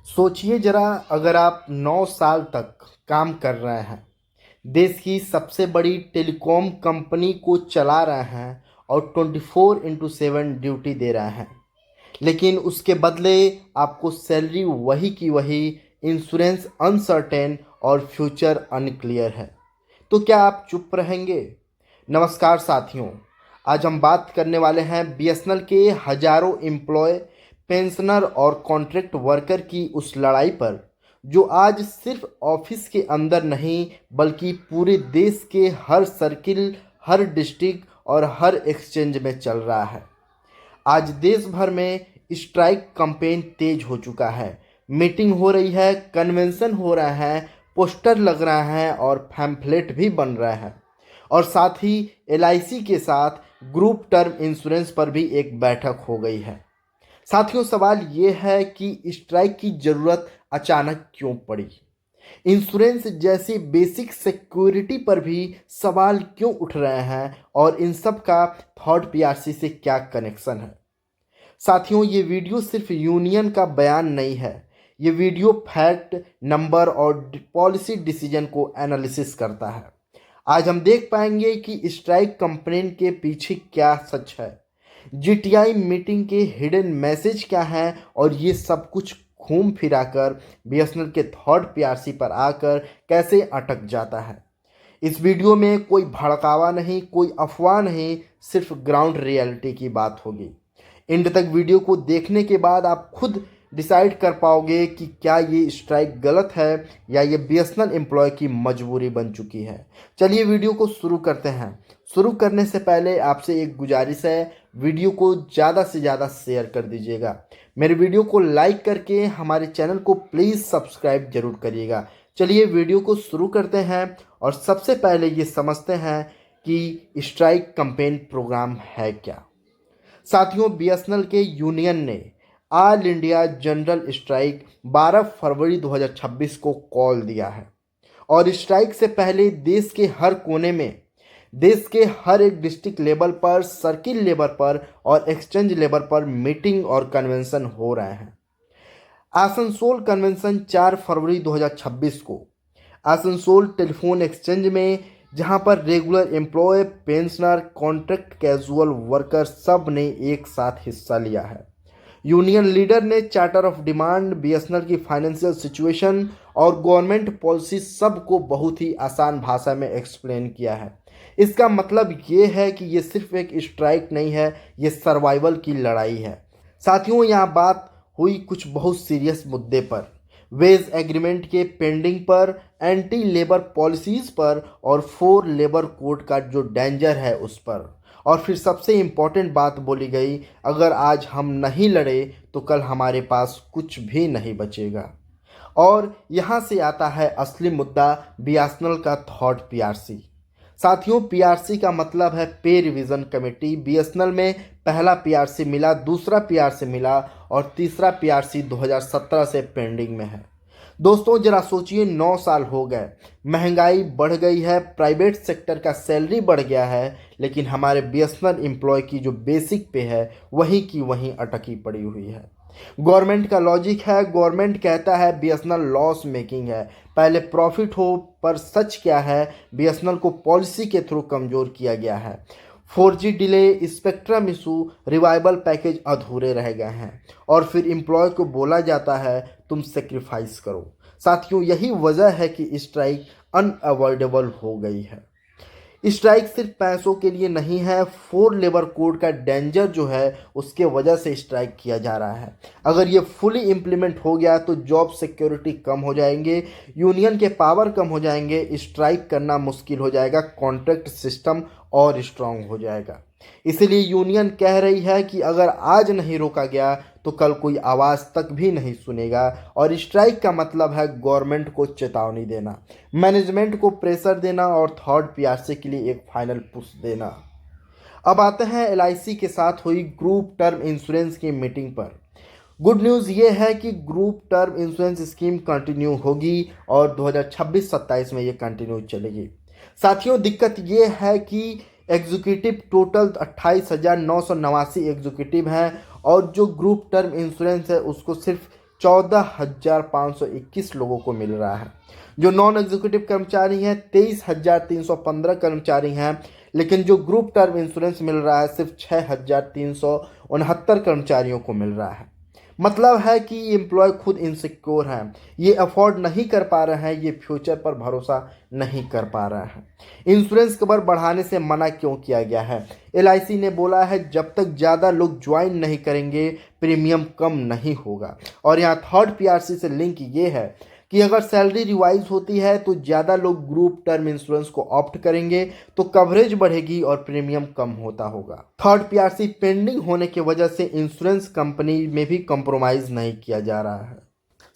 सोचिए जरा, अगर आप 9 साल तक काम कर रहे हैं, देश की सबसे बड़ी टेलीकॉम कंपनी को चला रहे हैं और 24/7 ड्यूटी दे रहे हैं, लेकिन उसके बदले आपको सैलरी वही की वही, इंश्योरेंस अनसर्टेन और फ्यूचर अनक्लियर है, तो क्या आप चुप रहेंगे? नमस्कार साथियों, आज हम बात करने वाले हैं बीएसएनएल के हजारों एम्प्लॉय, पेंशनर और कॉन्ट्रैक्ट वर्कर की उस लड़ाई पर जो आज सिर्फ ऑफिस के अंदर नहीं बल्कि पूरे देश के हर सर्किल, हर डिस्ट्रिक्ट और हर एक्सचेंज में चल रहा है। आज देश भर में स्ट्राइक कैंपेन तेज हो चुका है। मीटिंग हो रही है, कन्वेंशन हो रहा है, पोस्टर लग रहा है और पैम्फलेट भी बन रहा है। और साथ ही एलआईसी के साथ ग्रुप टर्म इंश्योरेंस पर भी एक बैठक हो गई है। साथियों, सवाल ये है कि स्ट्राइक की ज़रूरत अचानक क्यों पड़ी? इंश्योरेंस जैसी बेसिक सिक्योरिटी पर भी सवाल क्यों उठ रहे हैं और इन सब का थर्ड पीआरसी से क्या कनेक्शन है? साथियों, ये वीडियो सिर्फ यूनियन का बयान नहीं है। ये वीडियो फैक्ट, नंबर और पॉलिसी डिसीजन को एनालिसिस करता है। आज हम देख पाएंगे कि स्ट्राइक कंप्लेंट के पीछे क्या सच है, जीटीआई मीटिंग के हिडन मैसेज क्या है और ये सब कुछ घूम फिराकर बीएसएनएल के थर्ड पीआरसी पर आकर कैसे अटक जाता है। इस वीडियो में कोई भड़कावा नहीं, कोई अफवाह नहीं, सिर्फ ग्राउंड रियलिटी की बात होगी। एंड तक वीडियो को देखने के बाद आप खुद डिसाइड कर पाओगे कि क्या ये स्ट्राइक गलत है या ये बीएसएनएल एम्प्लॉय की मजबूरी बन चुकी है। चलिए वीडियो को शुरू करते हैं। शुरू करने से पहले आपसे एक गुजारिश है, वीडियो को ज़्यादा से ज़्यादा शेयर कर दीजिएगा। मेरे वीडियो को लाइक करके हमारे चैनल को प्लीज़ सब्सक्राइब जरूर करिएगा। चलिए वीडियो को शुरू करते हैं और सबसे पहले ये समझते हैं कि स्ट्राइक कैंपेन प्रोग्राम है क्या। साथियों, बीएसएनएल के यूनियन ने ऑल इंडिया जनरल स्ट्राइक 12 फरवरी 2026 को कॉल दिया है और स्ट्राइक से पहले देश के हर कोने में, देश के हर एक डिस्ट्रिक्ट लेवल पर, सर्किल लेवल पर और एक्सचेंज लेवल पर मीटिंग और कन्वेंशन हो रहे हैं। आसनसोल कन्वेंशन 4 फरवरी 2026 को आसनसोल टेलीफोन एक्सचेंज में, जहां पर regular employ, pensioner, contract casual worker सब ने एक साथ हिस्सा लिया है। यूनियन लीडर ने चार्टर ऑफ डिमांड, बीएसएनएल की फाइनेंशियल सिचुएशन और गवर्नमेंट पॉलिसी सब को बहुत ही आसान भाषा में एक्सप्लेन किया है। इसका मतलब ये है कि ये सिर्फ एक स्ट्राइक नहीं है, ये सर्वाइवल की लड़ाई है। साथियों, यहाँ बात हुई कुछ बहुत सीरियस मुद्दे पर, वेज एग्रीमेंट के पेंडिंग पर, एंटी लेबर पॉलिसीज़ पर और 4 लेबर कोड का जो डेंजर है उस पर। और फिर सबसे इम्पॉर्टेंट बात बोली गई, अगर आज हम नहीं लड़े तो कल हमारे पास कुछ भी नहीं बचेगा। और यहाँ से आता है असली मुद्दा, बीएसएनएल का थर्ड पीआरसी। साथियों, पीआरसी का मतलब है पे रिवीजन कमेटी। बीएसएनएल में पहला पीआरसी मिला, दूसरा पीआरसी मिला और तीसरा पीआरसी 2017 से पेंडिंग में है। दोस्तों, जरा सोचिए, 9 साल हो गए, महंगाई बढ़ गई है, प्राइवेट सेक्टर का सैलरी बढ़ गया है, लेकिन हमारे बीएसएनएल एम्प्लॉय की जो बेसिक पे है वहीं की वहीं अटकी पड़ी हुई है। गवर्नमेंट का लॉजिक है, गवर्नमेंट कहता है बीएसएनएल लॉस मेकिंग है, पहले प्रॉफिट हो, पर सच क्या है, बीएसएनएल को पॉलिसी के थ्रू कमज़ोर किया गया है। 4G delay, spectrum issue, revival package अधूरे रह गए हैं और फिर एम्प्लॉय को बोला जाता है तुम सेक्रीफाइस करो। साथियों, यही वजह है कि स्ट्राइक अनअवॉइडेबल हो गई है। स्ट्राइक सिर्फ पैसों के लिए नहीं है, 4 लेबर कोड का डेंजर जो है उसके वजह से स्ट्राइक किया जा रहा है। अगर ये फुली इम्प्लीमेंट हो गया तो जॉब सिक्योरिटी कम हो जाएंगे, यूनियन के पावर कम हो जाएंगे, स्ट्राइक करना मुश्किल हो जाएगा, कॉन्ट्रैक्ट सिस्टम और स्ट्रांग हो जाएगा। इसीलिए यूनियन कह रही है कि अगर आज नहीं रोका गया तो कल कोई आवाज़ तक भी नहीं सुनेगा। और स्ट्राइक का मतलब है गवर्नमेंट को चेतावनी देना, मैनेजमेंट को प्रेशर देना और थर्ड पीआरसी के लिए एक फाइनल पुश देना। अब आते हैं एलआईसी के साथ हुई ग्रुप टर्म इंश्योरेंस की मीटिंग पर। गुड न्यूज़ ये है कि group term insurance scheme continue होगी और 2026-27 में ये कंटिन्यू चलेगी। साथियों, दिक्कत ये है कि एग्जीक्यूटिव टोटल 28,989 एग्जीक्यूटिव हैं और जो ग्रुप टर्म इंश्योरेंस है उसको सिर्फ 14,521 लोगों को मिल रहा है। जो नॉन एग्जीक्यूटिव कर्मचारी हैं 23,315 कर्मचारी हैं, लेकिन जो ग्रुप टर्म इंश्योरेंस मिल रहा है सिर्फ 6,369 कर्मचारियों को मिल रहा है। मतलब है कि एम्प्लॉय खुद इनसिक्योर हैं, ये अफोर्ड नहीं कर पा रहे हैं, ये फ्यूचर पर भरोसा नहीं कर पा रहे हैं। इंश्योरेंस कवर बढ़ाने से मना क्यों किया गया है? एलआईसी ने बोला है जब तक ज़्यादा लोग ज्वाइन नहीं करेंगे प्रीमियम कम नहीं होगा। और यहाँ थर्ड पीआरसी से लिंक ये है कि अगर सैलरी रिवाइज होती है तो ज़्यादा लोग ग्रुप टर्म इंश्योरेंस को ऑप्ट करेंगे, तो कवरेज बढ़ेगी और प्रीमियम कम होता होगा। थर्ड पीआरसी पेंडिंग होने की वजह से इंश्योरेंस कंपनी में भी कंप्रोमाइज़ नहीं किया जा रहा है।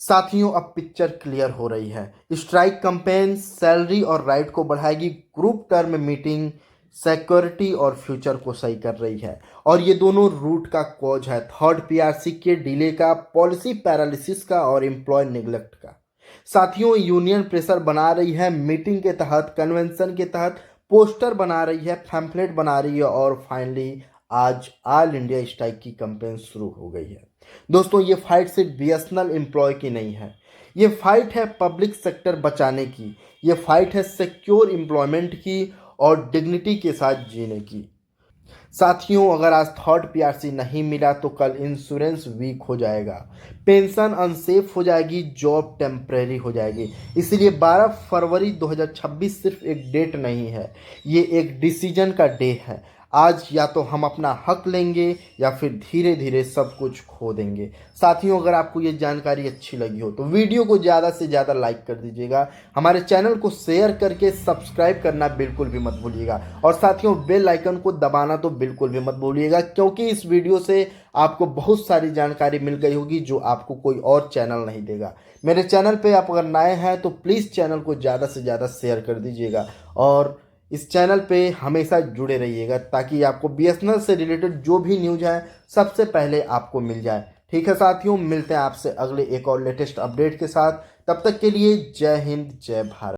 साथियों, अब पिक्चर क्लियर हो रही है। स्ट्राइक कैंपेन सैलरी और राइट को बढ़ाएगी, ग्रुप टर्म मीटिंग सिक्योरिटी और फ्यूचर को सही कर रही है। और ये दोनों रूट का कॉज है, थर्ड पीआरसी के डिले का, पॉलिसी पैरालिसिस का और एम्प्लॉय निगलेक्ट का। साथियों, यूनियन प्रेशर बना रही है, मीटिंग के तहत, कन्वेंशन के तहत पोस्टर बना रही है, पैम्फलेट बना रही है और फाइनली आज ऑल इंडिया स्ट्राइक की कैंपेन शुरू हो गई है। दोस्तों, ये फाइट सिर्फ बीएसएनएल एम्प्लॉय की नहीं है, ये फाइट है पब्लिक सेक्टर बचाने की, ये फाइट है सिक्योर एम्प्लॉयमेंट की और डिग्निटी के साथ जीने की। साथियों, अगर आज थर्ड पीआरसी नहीं मिला तो कल इंश्योरेंस वीक हो जाएगा, पेंशन अनसेफ हो जाएगी, जॉब टेम्परेरी हो जाएगी। इसलिए 12 फरवरी 2026 सिर्फ एक डेट नहीं है, ये एक डिसीजन का डे है। आज या तो हम अपना हक लेंगे या फिर धीरे धीरे सब कुछ खो देंगे। साथियों, अगर आपको ये जानकारी अच्छी लगी हो तो वीडियो को ज़्यादा से ज़्यादा लाइक कर दीजिएगा, हमारे चैनल को शेयर करके सब्सक्राइब करना बिल्कुल भी मत भूलिएगा और साथियों बेल आइकन को दबाना तो बिल्कुल भी मत भूलिएगा, क्योंकि इस वीडियो से आपको बहुत सारी जानकारी मिल गई होगी जो आपको कोई और चैनल नहीं देगा। मेरे चैनल पे आप अगर नए हैं तो प्लीज़ चैनल को ज़्यादा से ज़्यादा शेयर कर दीजिएगा और इस चैनल पे हमेशा जुड़े रहिएगा ताकि आपको बीएसएनएल से रिलेटेड जो भी न्यूज़ है सबसे पहले आपको मिल जाए। ठीक है साथियों, मिलते हैं आपसे अगले एक और लेटेस्ट अपडेट के साथ। तब तक के लिए जय हिंद, जय भारत।